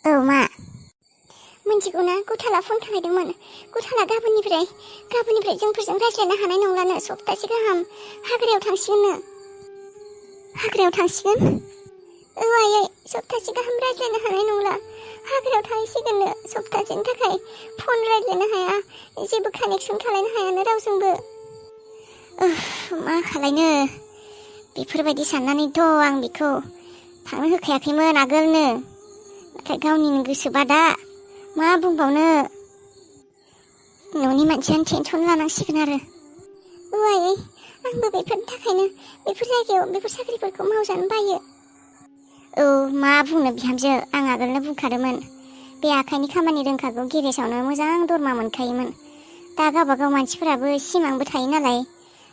औ मा मिथिगौ ना गुथाला फन खालायदोंमोन। गुथाला गाबोननिफ्राय जोंफोरजों रायज्लायनो हानाय नंलानो। सप्तासे गाहाम हाग्रायाव थांसिगोननो। हाग्रायाव थांसिगोन? औ आयै सप्तासे गाहाम रायज्लायनो हानाय नंला। हाग्रायाव थांसिगोननो सप्तासेनि थाखाय। फन रायज्लायनो हाया, जेबो कानेक्सन खालायनो हायानो रावजोंबो। मा खालायनो बेफोरबायदि साननानैथ' आं बेखौ थांनो होखायाखैमोन आगोलनो। नाथाय गावनिनो गोसोबा दा मा बुंबावनो। न'नि मानसियानो टेनसन लानांसिगोन आरो। औ आयै आंबो बेफोरनि थाखायनो बेफोर जायगायाव बेफोर साख्रिफोरखौ मावजानो बायो। औ मा बुंनो बिहामजो, आं आगोलनो बुंखादोंमोन। बे आखाइनि खामानि रोंखागौ गेरेजावनो मोजां दरमा मोनखायोमोन। दा गावबागाव मानसिफोराबो सिमांबो थायो नालाय,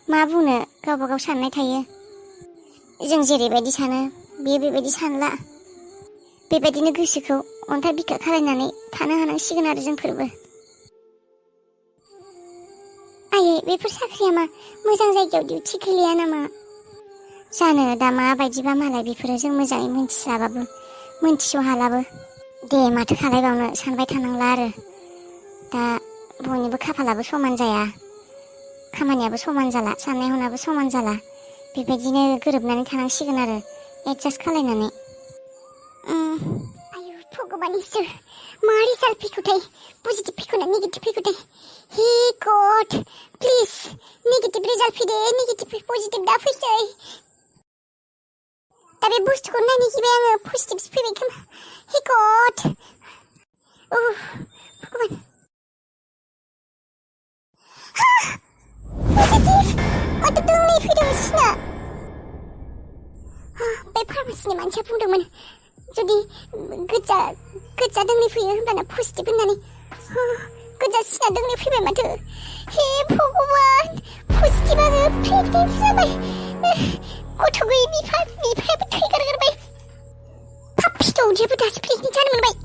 मा बुंनो गावबागाव साननाय थायो। जों जेरैबायदि सानो बेयो बेबायदि सानला। बेबायदिनो गोसोखौ अन्थाइ बिखा खालायनानै थानो हानांसिगोन आरो जोंफोरबो। आयै बेफोर साख्रिया मा मोजां जायगायाव डिउटि गैलिया नामा? जानो दा माबायदिबा मालाय बेफोरो जों मोजाङै मिथिस्लाबाबो मिथिस'हालाबो। दे माथो खालायबावनो सानबाय थानांला आरो। दा बयनिबो खाफालाबो समान जाया, खामानियाबो समान जाला, साननाय हनायाबो समान जाला। बेबायदिनो गोरोबनानै थानांसिगोन आरो एडजास्ट खालायनानै। आयु भगबान इसोर मा रिजाल्ट फैखोथाय, पजिटिभ फैखोना नेगेटिभ फैखोथाय। Hey God please negative result फैदे, नेगेटिभ पजिटिभ दा फैसै। दा बे बुस्थुखौ नायनो गिबाय आङो, पजिटिभसो फैबाय खोमा। हे गड भगबान पजिटिभ माथो दोंनै फैदों सिना। बे फार्मासिनि मानसिया बुंदोंमोन जुदि गोजा दोंनै फैयो होनब्लाना पजिटिभ होननानै। गोजा सिना दोंनै फैबाय माथो। हे भगबान पजिटिभ आङो प्रेगनेन्ट जाबाय। गथ' गैयै बिफायाबो थैगारगारबाय। पाप्पिथ' उदैयाबो दासो प्रेगनेन्ट जानो मोनबाय।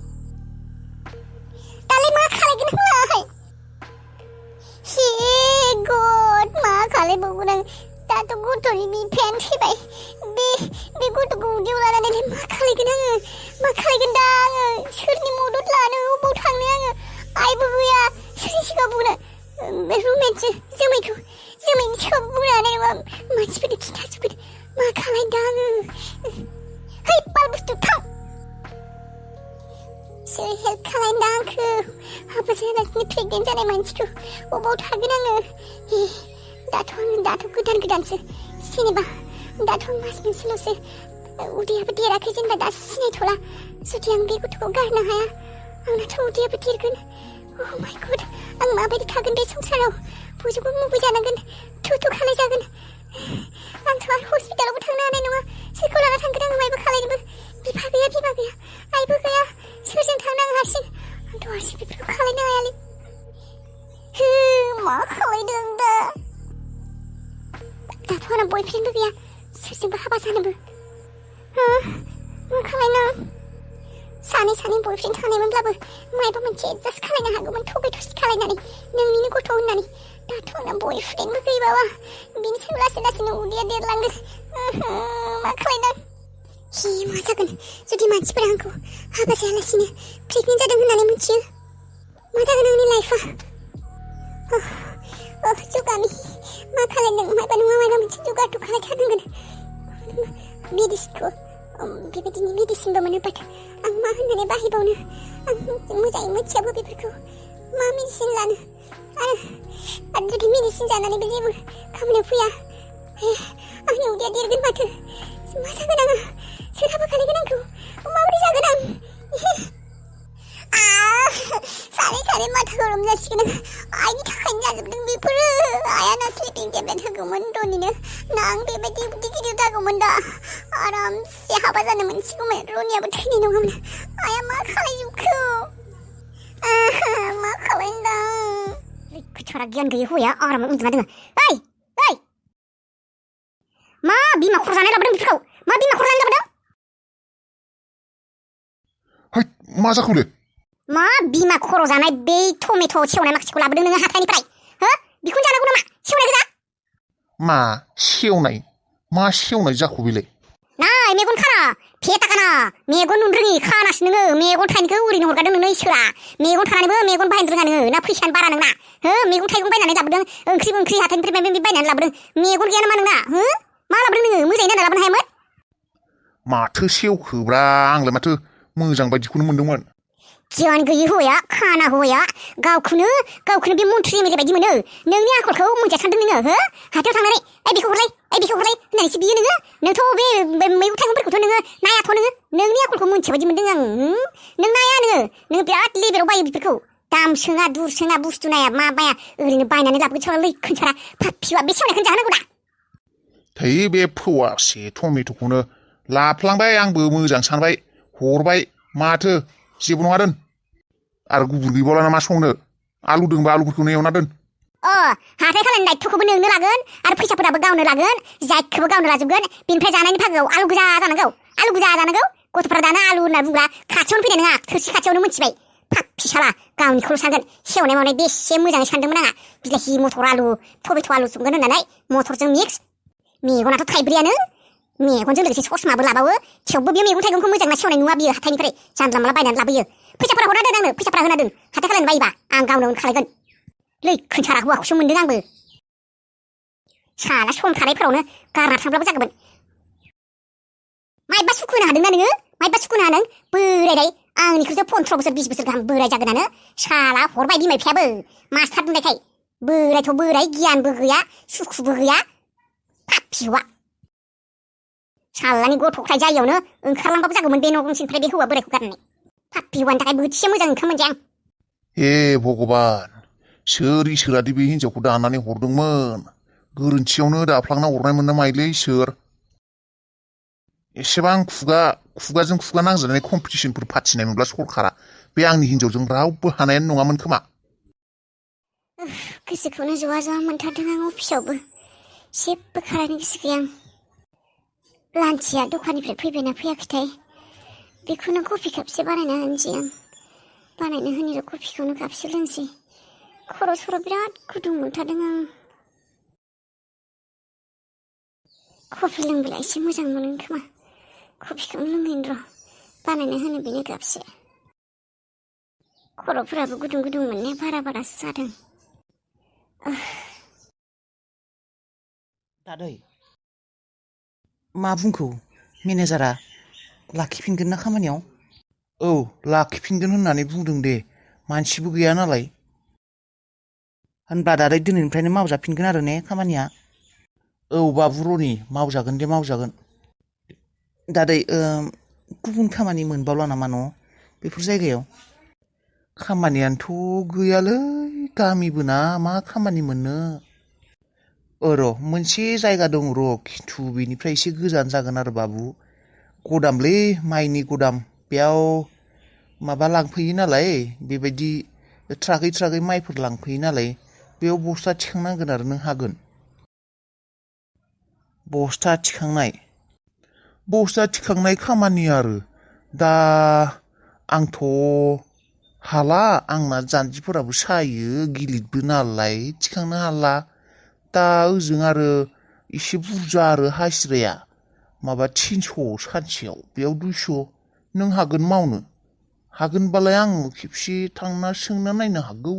दालाय मा खालायगोन आंलाय? हे गड मा खालायबावगोन आं? दाथ' गथ'नि बिफायानो थैबाय। बे गथ'खौ उदैयाव लानानै मा खालायगोन आङो? मा खालायगोन दा आङो? सोरनि मदद लानो, अबाव थांनो आङो? आइबो गैया, सोरनि सिगाङाव बुंनो? बे रुममेटसो जोमैनि सिगाङाव बुंनो हानाय नङा। मानसिफोरनो खिन्थाजोबगोन। मा खालायनो दा आङो? है बाल बुस्थु थां। सोर हेल्प खालायनो दा आंखौ? हाबा जायालासिनो प्रेगनेन्ट जानाय मानसिखौ अबाव थागोन आङो? दाथ' गोदानसो जेनेबा दाथ' मास मोनसेल'सो, उदैयाबो देराखै जेनेबा दा सिनायथ'ला। जुदि आं बे गथ'खौ गारनो हाया आंनाथ' उदैयाबो देरगोन। अ माय गड आं माबायदि थागोन बे संसाराव? बयजोंबो मुगैजानांगोन, थु खालायजागोन। आंथ' आरो हस्पिटालावबो थांनो हानाय नङा। सोरखौ लाना थांगोन आं मायबा खालायनोबो? बिफा गैया आइबो गैया, सोरजों थांनो आं हारसिं? आंथ' हारसिं बेफोरखौ खालायनो हायालै। मा खालायदों दा? दाथ' आंना बयफ्रेन्डबो गैया, सोरजोंबो हाबा जानोबो। मा खालायनो? सानै बयफ्रेन्ड थानायमोनब्लाबो मायबा मोनसे एडजास्ट खालायनो हागौमोन, थगाय-थसि खालायनानै नोंनिनो गथ' होननानै। दाथ' आंना बयफ्रेन्डबो गैबावा, बिनि सायाव लासैनो उदैया देरलांगोन। मा खालायनो? मा जागोन जुदि मानसिफोरा आंखौ हाबा जायालासिनो प्रेगनेन्ट जादों होननानै मिथियो? मा जागोन आंनि लाइफआ? जुगामि मा खालायदों? मायबा नङा मायबा मोनसे जुगारथ' खालायथारनांगोन। मेडिसिनखौ बेबायदिनो मेडिसिनबो मोनो, बाट आं मा होननानै बाहायबावनो? आं मोजाङै मिथियाबो बेफोरखौ। मा मेडिसिन लानो? आरो जुदि मेडिसिन जानानैबो जेबो खामानियाव फैया, आंनि उदैया देरगोन माथो। मा जागोन आङो? सोर हाबा खालायगोन आंखौ? माबोरै जागोन आं? सानै माथा गरम जासिगोन आं। आइनि थाखायनो जाजोबदों बेफोरो। आइयाना स्लिपिं टेब्लेट होगौमोन रनिनो, ना आं बेबायदि गिदिर जागौमोन दा। आरामसे हाबा जानो मोनसिगौमोन, रनियाबो थैनाय नङामोन। आइया मा खालायजोबखो? मा खालायनो दा? खोथारा गियान गैयै हौवाया आरामाव उन्दुना दोङो। ओइ मा बिमा खर' जानाय लाबोदों बेफोरखौ? मा बिमा खर' जानाय लाबोदों? है मा जाखौलै? मा बिमा खर' जानाय बे टमेट' सेवनाय माखासेखौ लाबोदों नोङो हाथायनिफ्राय? बेखौनो जानांगौ नामा? सेवनाय गोजा? मा सेवनाय? मा सेवनाय जाखो बेलाय? नाय मेगन खाना फेटाखाना मेगन नुनो रोङि खानासो नोङो मेगन थाइनैखौ ओरैनो हरगारदों नोंनो इसोरा मेगन थानानैबो मेगन बाहायनो रोङा नोङो ना फैसायानो बारा नोंना हो मैगं थाइगं बायनानै लाबोदों ओंख्रि हाथाइनिफ्राय माबा बायनानै लाबोदों मेगन गैया नामा नोंना हो मा लाबोदों नोङो मोजाङै नायना लाबोनो हायामोन माथो सेवखोब्रा आंलाय माथो मोजां बायदिखौनो मोनदोंमोन गियान गैयि हौवाया खाना हौवाया गावखौनो बे मन्थ्रि एमएलए बायदि मोनो नोंनि आखलखौ मोनथिया सानदों नोङो हो हाथायाव थांनानै बेखौ हरलाय होननानैसो बियो नोंथ' बे मैगं थाइगंफोरखौथ' नोङो नायाथ' नोंनि आखलखौ मोनथिया बायदि मोनदों आं नों नाया नोङो बिराद लेबेलाव बायो बेफोरखौ दाम सोङा दुर सोङा बुस्थु नाया मा बाया ओरैनो बायनानै लाबोगोन साला लैखोनसारा पाप्पिवा बे सेवनायखौनो जाहोनांगौ दा थै बे फवासे टमेट'खौनो लाफ्लांबाय आंबो मोजां सानबाय हरबाय माथो जेबो नङा दोन आरो गुबुन गैबावला नामा संनो आलु दोंबा आलुफोरखौनो एवना दोन हाथाय खालामनाय दायथ'खौबो नोंनो लागोन आरो फैसाफोराबो गावनो लागोन जायखौबो गावनो लाजोबगोन बेनिफ्राय जानायनि भागोआव आलु गोजा जानांगौ गथ'फोरा दाना आलु होनना बुंब्ला खाथियावनो फैनाय नङा थोरसि खाथियावनो मोनथिबाय पाप्पि साला गावनिखौल' सानगोन सेवनाय मावनाय बेसे मोजाङै सानदोंमोन आंहा बिलाहि मटर आलु टमेट' आलु संगोन होननानै मटरजों मिक्स मेगनाथ' थाइब्रैयानो मेगनजों लोगोसे ससमाबो लाबावो थेवबो बे मैगं थाइगंखौ मोजां ना सेवनाय नुवा बियो हाथाइनिफ्राय जानला माला बायनानै लाबोयो फैसाफोरा हरना दोन आंनो फैसाफोरा होना दोन हाथाय खालामनो बायोबा आं गावनो खालायगोन लैखोनसारा हौवाखौसो मोनदों आंबो साला सम थानायफोरावनो गारना थांब्लाबो जागौमोन माइबा सुखु होनो हादोंना नोङो माइबा सुखु होनो हादों बोरायनाय आंनिख्रुइसो 15 बोसोर 20 बोसोर गाहाम बोराय जागोनानो साला हरबाय बिमा बिफायाबो मास्टार बुंनायखाय बोरायथ' बोराय गियानबो गैया सुखुबो गैया पाप्पि हौवा सालानि गथ'फ्राय जायियावनो ओंखारलांबाबो जागौमोन बे न' गंसेनिफ्राय बे हौवा बोरायखौ गारनानै पाप्पि हौवानि थाखाय बोथिसे मोजां ओंखाम मोनजाया आं हे भगबान सोर इसोरादि बे हिनजावखौ दानानै हरदोंमोन गोरोन्थियावनो दाफ्लांना हरनायमोन ना माइलै इसोर एसेबां खुगाजों खुगा नांजानाय कम्पिटिसनफोर फाथिनाय मोनब्ला सरखारा बे आंनि हिनजावजों रावबो हानायानो नङामोन खोमा गोसोखौनो जवा मोनथारदों आं अफिसावबो जेबो खालायनो गोसो गैया आं लान्चिया दखाननिफ्राय फैबायना फैयाखैथाय बेखौनो कफि कापसे बानायना होनोसै आं बानायनो होनिर' कफिखौनो कापसे लोंसै खर' सर' बिराद गुदुं मोनथारदों आं कफि लोंबोला एसे मोजां मोनो खोमा कफिखौनो लोंहैनो र' बानायना होनो बेनो कापसे खर'फोराबो गुदुं मोननाया बारासो जादों दादै मा बुंखो मेनेजारा लाखिफिनगोन ना खामानियाव औ लाखिफिनगोन होननानै बुंदों दे मानसिबो गैया नालाय होनबा दादै दिनैनिफ्रायनो मावजाफिनगोन आरो ने खामानिया औ बाबु रनि मावजागोन दे मावजागोन दादै गुबुन खामानि मोनबावला नामा न' बेफोर जायगायाव खामानियानोथ' गैयालै गामिबो ना मा खामानि मोननो र' मोनसे जायगा दं र' खिन्थु बेनिफ्राय एसे गोजान जागोन आरो बाबु गदामलै माइनि गदाम बेयाव माबा लांफैयो नालाय बेबायदि ट्राकै माइफोर लांफैयो नालाय बेयाव बस्था थिखांनांगोन आरो नों हागोन बस्था थिखांनाय खामानि आरो दा आंथ' हाला आंना जानजिफोराबो सायो गिलिरबो नालाय थिखांनो हाला दा ओजों आरो एसे बुरजा आरो हाजिराया माबा 300 सानसेयाव बेयाव 200 नों हागोन मावनो हागोनबालाय आं खेबसे थांना सोंना नायनो हागौ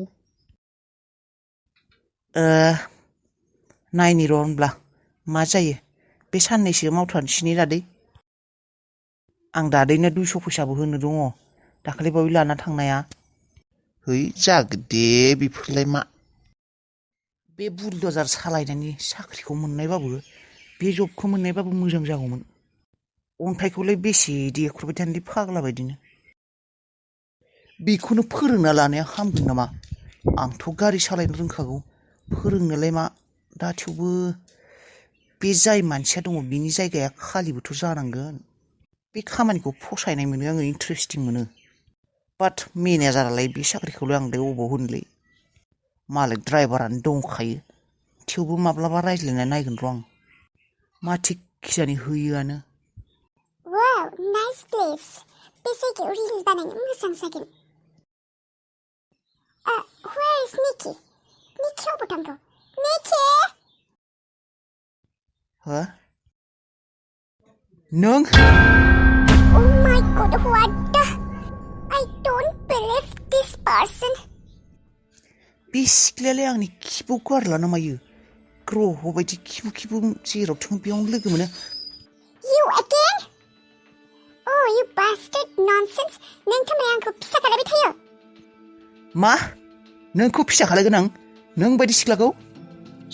नायनि र' होनब्ला मा जायो बे साननैसो मावथारनोसै दादै आं दादैनो 200 फैसाबो होनो दङ दाखालि बावै लाना थांनाया है जागोन दे बेफोरलाय मा बे बुलडजार सालायनायनि साख्रिखौ मोननायबाबो बे जबखौ मोननायबाबो मोजां जागौमोन अन्थाइखौलाय बेसे देख्रुबबाय थानोलै फाग्ला बायदिनो बेखौनो फोरोंना लानाया हामगोन नामा आंथ' गारि सालायनो रोंखागौ फोरोंनोलाय मा दा थेवबो बे जाय मानसिया दङ बिनि जायगाया खालिबोथ' जानांगोन बे खामानिखौ फसायनाय मोनो आङो इन्टारेस्टिं मोनो बाट मेनेजारालाय बे साख्रिखौलाय आं अबाव होनोलै मालाय ड्राइभारानो दंखायो थेवबो माब्लाबा रायज्लायना नायगोन र' आं मा थिग खिजानि होयोआनो वाव नाइस प्लेस बे जायगायाव रिल्स बानायनो मोजां जागोन where is Nikki अबाव थांखो Nikki हो नों Oh my god, what the? I don't believe this person. बे सिख्लायालाय आंनि खिबु गारला ना मायो ग्रह बायदि खिबु जेराव थाङो बेयावनो लोगो मोनो You again? Oh, you bastard nonsense. नों थारमाने आंखौ फिसा खालामबाय थायो? मा नोंखौ फिसा खालायगोन आं नों बायदि सिख्लाखौ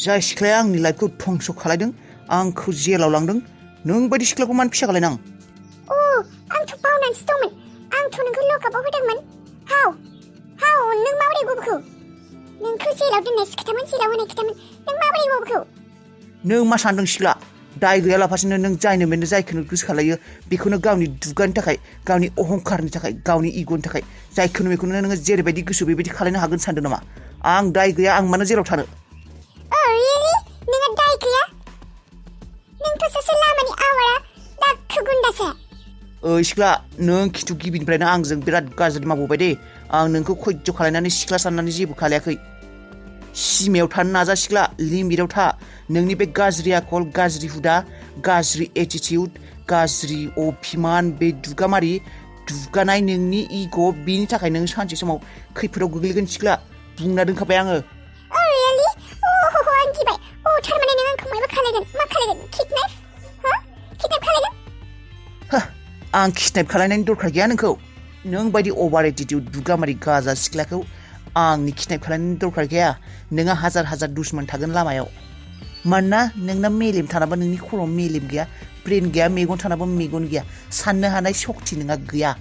जाय सिख्लाया आंनि लाइफखौ धंस खालायदों आंखौ जेलाव लांदों नों बायदि सिख्लाखौ मानो फिसा खालायनो आं Oh, आंथ' बावनानैसो दंमोन. आंथ' नोंखौ लकआपआव होदोंमोन. How? नों माबोरै गबोखो? नोंखौ जेलाव दोननायसो खोथामोन, जेलाव होनाय खोथामोन. नों माबोरै गबोखो? नों मा सानदों सिख्ला दाय गैयालाफासिनो नों जायनो मेनो जायखौनो गोसो खालायो बेखौनो गावनि दुगानि थाखाय गावनि अहंकारनि थाखाय गावनि इग'नि थाखाय जायखौनो बेखौनो नोङो जेरैबायदि गोसो बेबायदि खालायनो हागोन सानदों नामा आं दाय गैया आं मानो जेराव थानो Oh, really? नोंहा दाय गैया? नोंथ' सासे लामानि आवारा दाखु गुन्दासो. ओइ सिख्ला नों खिथु गिबिनिफ्रायनो आंजों बिराद गाज्रि मावबोबाय दे आं नोंखौ खयज' खालायनानै सिख्ला साननानै जेबो खालायाखै सिमायाव थानो नाजा सिख्ला लिमिटआव था नोंनि बे गाज्रि आखल गाज्रि हुदा गाज्रि एटिटिउड गाज्रि अभिमान बे दुगामारि दुगानाय नोंनि इग' बेनि थाखाय नों सानसे समाव खैफोदाव गोग्लैगोन सिख्ला बुंना दोनखाबाय आङो Oh, really? आं गिबाय. थारमाने नों आंखौ माबा खालायगोन? मा खालायगोन? किडनेप? किडनेप खालायगोन? आं किडनेप खालायनायनि दरखार गैया नोंखौ नों बायदि अभार एटिटिउड दुगामारि गाजा सिख्लाखौ आंनि किडनेप खालायनायनि दरखार गैया नोंहा हाजार दुश्मन थागोन लामायाव मानोना नोंना मेलेम थानाबो नोंनि खर'आव मेलेम गैया ब्रेन गैया मेगन थानाबो मेगन गैया साननो हानाय सक्ति नोंहा गैया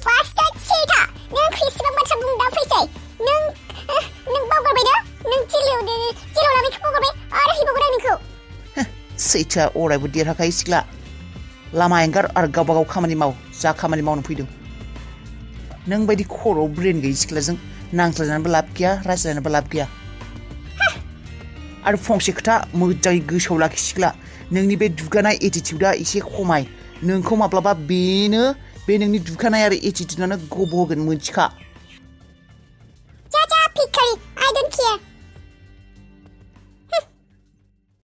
Bastard cheater! नों बेसेबां बाथ्रा बुंनो दा फैसै? नों बावगारबाय ना? नों जेलाव लानायखौ बावगारबाय आरो हैबावगोन आं नोंखौ. सैथोआ अरायबो देरहाखायो सिख्ला लामा एंगार आरो गावबा गाव खामानि माव जा खामानि मावनो फैदों नों बायदि खर'आव ब्रेन गैयि सिख्लाजों नांज्लायनानैबो लाब गैया रायज्लायनानैबो लाब गैया आरो फंसे खोथा मोजाङै गोसोआव लाखि सिख्ला नोंनि बे दुगानाय एटिटिउडआ एसे खमाय नोंखौ माब्लाबा बेनो बे नोंनि दुगानाय आरो एटिटिउडआनो गब'होगोन मोनथिखा